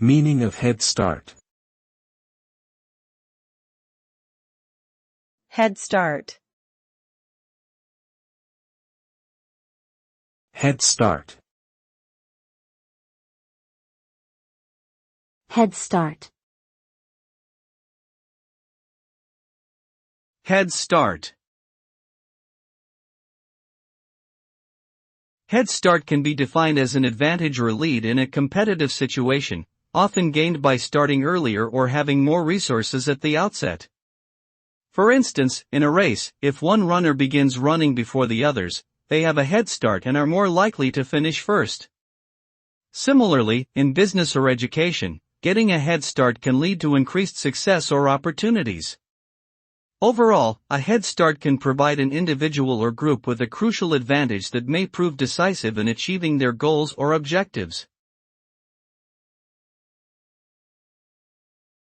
Meaning of head start. Head start. Head start. Head start. Head start. Head start can be defined as an advantage or lead in a competitive situation, often gained by starting earlier or having more resources at the outset. For instance, in a race, if one runner begins running before the others, they have a head start and are more likely to finish first. Similarly, in business or education, getting a head start can lead to increased success or opportunities. Overall, a head start can provide an individual or group with a crucial advantage that may prove decisive in achieving their goals or objectives.